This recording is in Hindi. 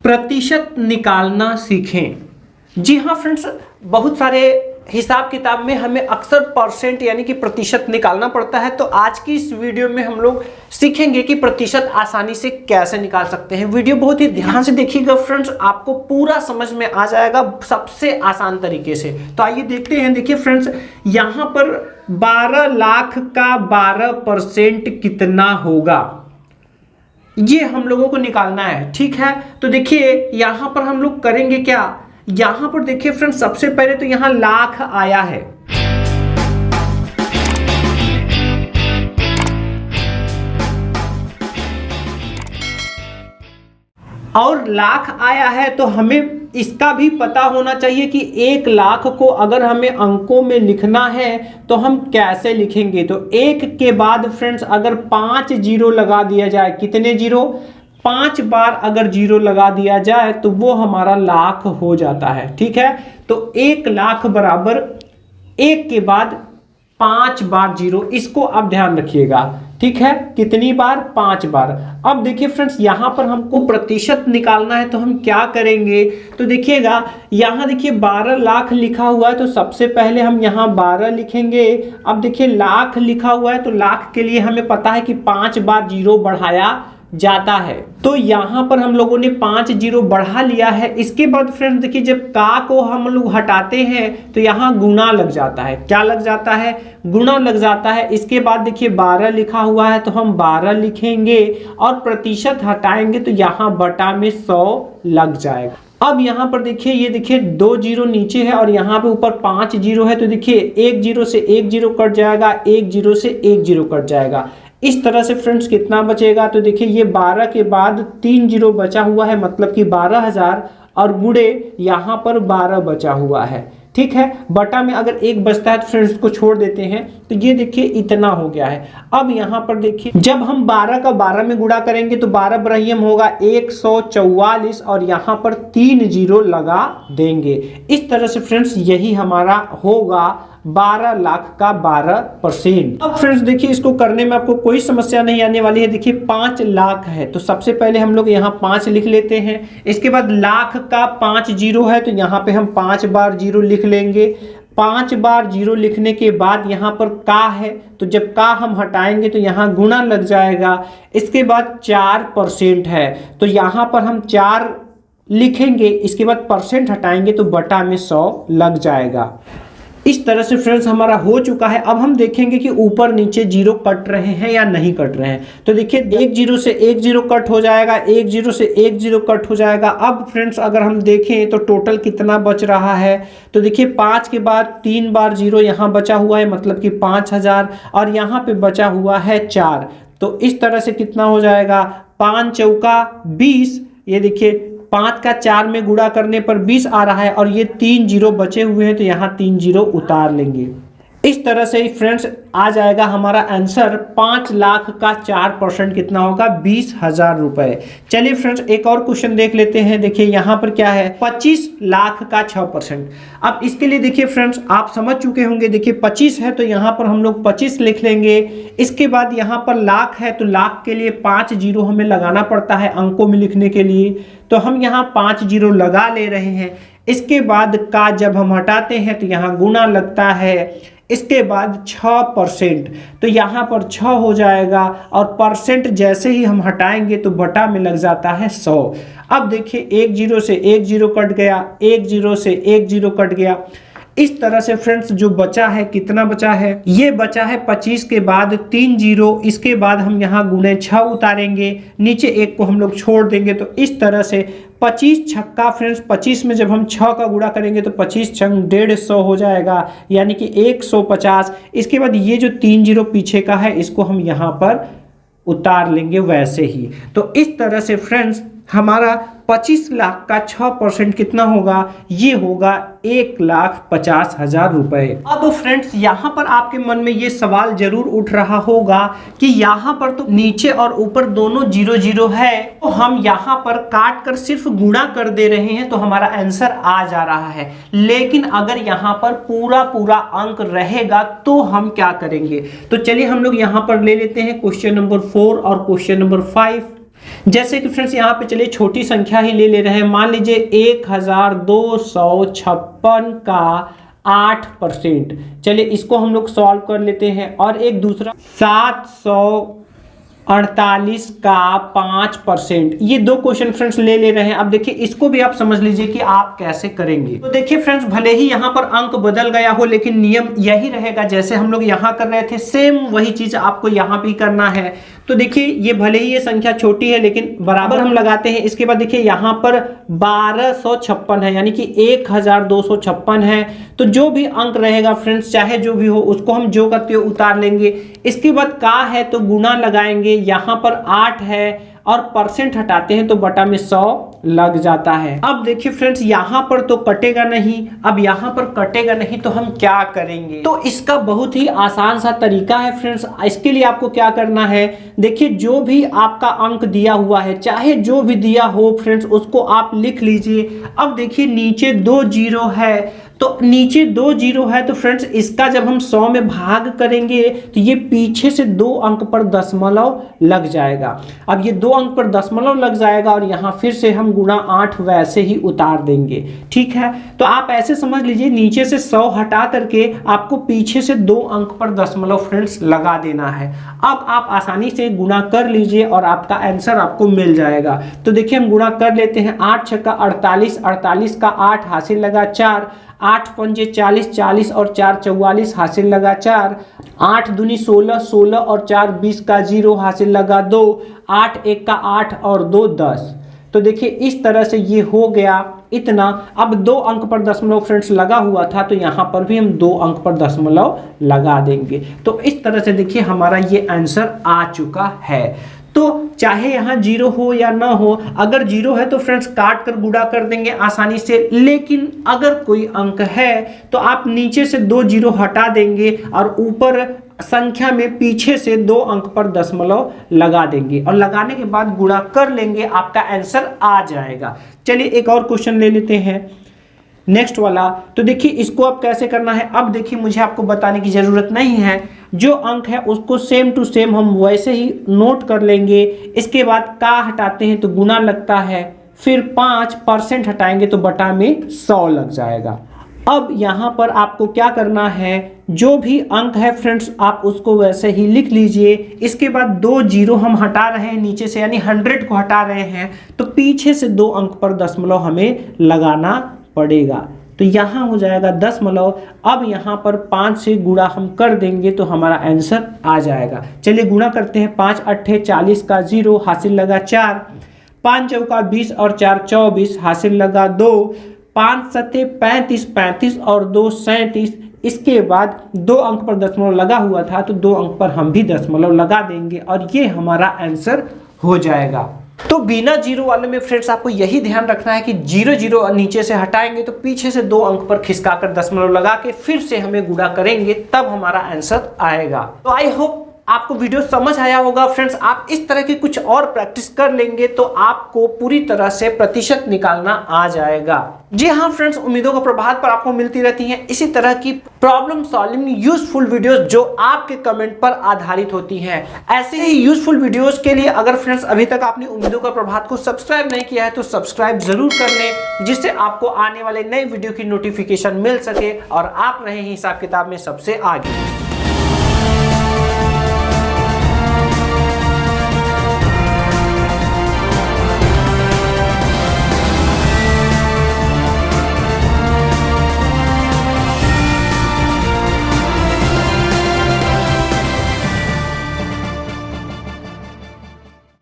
प्रतिशत निकालना सीखें। जी हाँ फ्रेंड्स, बहुत सारे हिसाब किताब में हमें अक्सर परसेंट यानी कि प्रतिशत निकालना पड़ता है। तो आज की इस वीडियो में हम लोग सीखेंगे कि प्रतिशत आसानी से कैसे निकाल सकते हैं। वीडियो बहुत ही ध्यान से देखिएगा फ्रेंड्स, आपको पूरा समझ में आ जाएगा सबसे आसान तरीके से। तो आइए देखते हैं। देखिए फ्रेंड्स, यहाँ पर 12 लाख का 12% कितना होगा, ये हम लोगों को निकालना है। ठीक है, तो देखिए यहां पर हम लोग करेंगे क्या, यहां पर देखिए फ्रेंड्स, सबसे पहले तो यहां लाख आया है, और लाख आया है तो हमें इसका भी पता होना चाहिए कि 1 लाख को अगर हमें अंकों में लिखना है तो हम कैसे लिखेंगे। तो 1 के बाद फ्रेंड्स अगर 5 जीरो लगा दिया जाए, कितने जीरो, 5 बार अगर जीरो लगा दिया जाए तो वो हमारा लाख हो जाता है। ठीक है, तो 1 लाख बराबर 1 के बाद 5 बार जीरो, इसको आप ध्यान रखिएगा। ठीक है, कितनी बार, 5 बार। अब देखिए फ्रेंड्स, यहां पर हमको प्रतिशत निकालना है तो हम क्या करेंगे, तो देखिएगा यहां देखिए 12 लाख लिखा हुआ है तो सबसे पहले हम यहां 12 लिखेंगे। अब देखिए लाख लिखा हुआ है तो लाख के लिए हमें पता है कि 5 बार जीरो बढ़ाया जाता है, तो यहां पर हम लोगों ने 5 जीरो बढ़ा लिया है। इसके बाद फ्रेंड्स देखिए, जब का को हम लोग हटाते हैं तो यहां गुना लग जाता है। क्या लग जाता है, गुना लग जाता है। इसके बाद देखिए 12 लिखा हुआ है तो हम 12 लिखेंगे, और प्रतिशत हटाएंगे तो यहां बटा में 100 लग जाएगा। अब यहां पर देखिए, ये देखिए 2 जीरो नीचे है और यहां पे ऊपर 5 जीरो है, तो देखिए 1 जीरो से 1 जीरो कट जाएगा, 1 जीरो से 1 जीरो कट जाएगा। इस तरह से फ्रेंड्स कितना बचेगा, तो देखिए ये 12 के बाद 3 जीरो बचा हुआ है, मतलब कि 12,000, और गुणे यहाँ पर 12 बचा हुआ है। ठीक है, बटा में अगर 1 बचता है तो फ्रेंड्स को छोड़ देते हैं, तो ये देखिए इतना हो गया है। अब यहाँ पर देखिए, जब हम 12 का 12 में गुणा करेंगे तो 12 बरहियम होगा 144, और यहाँ पर 3 जीरो लगा देंगे। इस तरह से फ्रेंड्स यही हमारा होगा 12 लाख का 12%। अब फ्रेंड्स देखिए, इसको करने में आपको कोई समस्या नहीं आने वाली है। देखिए 5 लाख है तो सबसे पहले हम लोग यहाँ 5 लिख लेते हैं। इसके बाद लाख का 5 जीरो है तो यहाँ पे हम 5 बार जीरो लिख लेंगे। 5 बार जीरो लिखने के बाद यहाँ पर का है, तो जब का हम हटाएंगे तो यहाँ गुना लग जाएगा। इसके बाद 4% है तो यहाँ पर हम 4 लिखेंगे। इसके बाद परसेंट हटाएंगे तो बटा में 100 लग जाएगा। इस तरह से फ्रेंड्स हमारा हो चुका है। अब हम देखेंगे कि ऊपर नीचे जीरो कट रहे हैं या नहीं कट रहे हैं। तो देखिए 1 जीरो से 1 जीरो कट हो जाएगा, 1 जीरो से 1 जीरो कट हो जाएगा। अब फ्रेंड्स अगर हम देखें तो टोटल कितना बच रहा है, तो देखिए 5 के बाद 3 बार जीरो यहाँ बचा हुआ है, मतलब कि 5,000, और यहाँ पे बचा हुआ है 4। तो इस तरह से कितना हो जाएगा, 5 चौका 20, ये देखिए 5 का 4 में गुणा करने पर 20 आ रहा है, और ये 3 जीरो बचे हुए हैं तो यहाँ 3 जीरो उतार लेंगे। इस तरह से ही फ्रेंड्स आ जाएगा हमारा आंसर। 5 लाख का 4% कितना होगा, 20,000 रुपए। चलिए फ्रेंड्स एक और क्वेश्चन देख लेते हैं। देखिए यहाँ पर क्या है, 25 लाख का 6%। अब इसके लिए देखिए फ्रेंड्स आप समझ चुके होंगे। देखिए 25 है तो यहाँ पर हम लोग 25 लिख लेंगे। इसके बाद यहाँ पर लाख है तो लाख के लिए 5 जीरो हमें लगाना पड़ता है अंकों में लिखने के लिए, तो हम यहाँ 5 जीरो लगा ले रहे हैं। इसके बाद का जब हम हटाते हैं तो यहाँ गुना लगता है। इसके बाद 6%, तो यहाँ पर 6 हो जाएगा, और परसेंट जैसे ही हम हटाएंगे तो बटा में लग जाता है 100। अब देखिए 1 जीरो से 1 जीरो कट गया, 1 जीरो से 1 जीरो कट गया। इस तरह से फ्रेंड्स जो बचा है, कितना बचा है, ये बचा है 25 के बाद 3 जीरो। इसके बाद हम यहाँ गुणे 6 उतारेंगे, नीचे 1 को हम लोग छोड़ देंगे। तो इस तरह से 25 छक्का फ्रेंड्स, 25 में जब हम 6 का गुणा करेंगे तो 25 छंग 150 हो जाएगा, यानी कि 150। इसके बाद ये जो 3 जीरो पीछे का है इसको हम यहाँ पर उतार लेंगे वैसे ही। तो इस तरह से फ्रेंड्स हमारा 25 लाख का 6% कितना होगा, ये होगा 1,50,000 रुपए। अब फ्रेंड्स यहाँ पर आपके मन में ये सवाल जरूर उठ रहा होगा कि यहाँ पर तो नीचे और ऊपर दोनों 0 0 है, तो हम यहाँ पर काट कर सिर्फ गुणा कर दे रहे हैं तो हमारा आंसर आ जा रहा है। लेकिन अगर यहाँ पर पूरा पूरा अंक रहेगा तो हम क्या करेंगे, तो चलिए हम लोग यहाँ पर ले लेते हैं क्वेश्चन नंबर 4 और क्वेश्चन नंबर 5। जैसे कि फ्रेंड्स यहाँ पे चलिए छोटी संख्या ही ले रहे हैं, मान लीजिए 1256 का 8%। चलिए इसको हम लोग सॉल्व कर लेते हैं। और एक दूसरा 748 का 5%। ये दो क्वेश्चन फ्रेंड्स ले रहे हैं। अब देखिए इसको भी आप समझ लीजिए कि आप कैसे करेंगे। तो देखिए फ्रेंड्स, भले ही यहाँ पर अंक बदल गया हो लेकिन नियम यही रहेगा, जैसे हम लोग यहाँ कर रहे थे सेम वही चीज आपको यहाँ भी करना है। तो देखिए ये भले ही ये संख्या छोटी है लेकिन बराबर हम लगाते हैं। इसके बाद देखिए यहाँ पर 1256 है, यानी कि 1256 है। तो जो भी अंक रहेगा फ्रेंड्स, चाहे जो भी हो, उसको हम जो करते हो उतार लेंगे। इसके बाद का है तो गुना लगाएंगे, यहाँ पर 8 है और परसेंट हटाते हैं तो बटा में 100 लग जाता है। अब देखिए फ्रेंड्स, यहाँ पर तो कटेगा नहीं, अब यहाँ पर कटेगा नहीं तो हम क्या करेंगे? तो इसका बहुत ही आसान सा तरीका है फ्रेंड्स। इसके लिए आपको क्या करना है, देखिए जो भी आपका अंक दिया हुआ है, चाहे जो भी दिया हो फ्रेंड्स, उसको आप लिख लीजिए। अब देखिए नीचे 2 जीरो है, तो नीचे 2 जीरो है तो फ्रेंड्स इसका जब हम 100 में भाग करेंगे तो ये पीछे से 2 अंक पर दशमलव लग जाएगा। अब ये 2 अंक पर दशमलव लग जाएगा और यहाँ फिर से हम गुणा 8 वैसे ही उतार देंगे। ठीक है, तो आप ऐसे समझ लीजिए नीचे से 100 हटा करके आपको पीछे से 2 अंक पर दशमलव फ्रेंड्स लगा देना है। अब आप आसानी से गुणा कर लीजिए और आपका आंसर आपको मिल जाएगा। तो देखिए हम गुणा कर लेते हैं। 8 छक्का 48, 48 का 8 हासिल लगा 4, 8 पंजे 40, 40 और 4 44 हासिल लगा 4, 8 दूनी 16, 16 और 4 20 का 0 हासिल लगा 2, 8 1 का 8 और 2 10। तो देखिए इस तरह से ये हो गया इतना। अब 2 अंक पर दशमलव फ्रेंड्स लगा हुआ था तो यहाँ पर भी हम 2 अंक पर दशमलव लगा देंगे। तो इस तरह से देखिए हमारा ये आंसर आ चुका है। तो चाहे यहाँ 0 हो या ना हो, अगर 0 है तो फ्रेंड्स काट कर गुणा कर देंगे आसानी से। लेकिन अगर कोई अंक है तो आप नीचे से 2 जीरो हटा देंगे और ऊपर संख्या में पीछे से 2 अंक पर दशमलव लगा देंगे और लगाने के बाद गुणा कर लेंगे, आपका आंसर आ जाएगा। चलिए एक और क्वेश्चन ले लेते हैं, नेक्स्ट वाला। तो देखिए इसको अब कैसे करना है। अब देखिए मुझे आपको बताने की जरूरत नहीं है, जो अंक है उसको सेम टू सेम हम वैसे ही नोट कर लेंगे। इसके बाद का हटाते हैं तो गुना लगता है, फिर 5% हटाएंगे तो बटा में 100 लग जाएगा। अब यहाँ पर आपको क्या करना है, जो भी अंक है फ्रेंड्स आप उसको वैसे ही लिख लीजिए। इसके बाद 2 जीरो हम हटा रहे हैं नीचे से, यानी 100 को हटा रहे हैं, तो पीछे से 2 अंक पर दशमलव हमें लगाना पड़ेगा। तो यहाँ हो जाएगा दशमलव। अब यहाँ पर 5 से गुणा हम कर देंगे तो हमारा आंसर आ जाएगा। चलिए गुणा करते हैं। 5 अट्ठे 40 का 0 हासिल लगा 4, 5 चौका 20 और 4 24 हासिल लगा 2, 5 सत्ते 35, 35 और 2 37। इसके बाद 2 अंक पर दशमलव लगा हुआ था तो 2 अंक पर हम भी दशमलव लगा देंगे और ये हमारा आंसर हो जाएगा। तो बिना जीरो वाले में फ्रेंड्स आपको यही ध्यान रखना है कि 0 0 नीचे से हटाएंगे तो पीछे से 2 अंक पर खिसकाकर दशमलव लगा के फिर से हमें गुणा करेंगे, तब हमारा आंसर आएगा। तो आई होप आपको वीडियो समझ आया होगा फ्रेंड्स। आप इस तरह की कुछ और प्रैक्टिस कर लेंगे तो आपको पूरी तरह से प्रतिशत निकालना आ जाएगा। जी हाँ फ्रेंड्स, उम्मीदों का प्रभात पर आपको मिलती रहती हैं इसी तरह की प्रॉब्लम सॉल्विंग यूजफुल वीडियोस जो आपके कमेंट पर आधारित होती हैं। ऐसे ही यूजफुल वीडियोस के लिए अगर फ्रेंड्स अभी तक आपने उम्मीदों का प्रभात को सब्सक्राइब नहीं किया है तो सब्सक्राइब जरूर कर लें, जिससे आपको आने वाले नए वीडियो की नोटिफिकेशन मिल सके और आप रहे हिसाब किताब में सबसे आगे।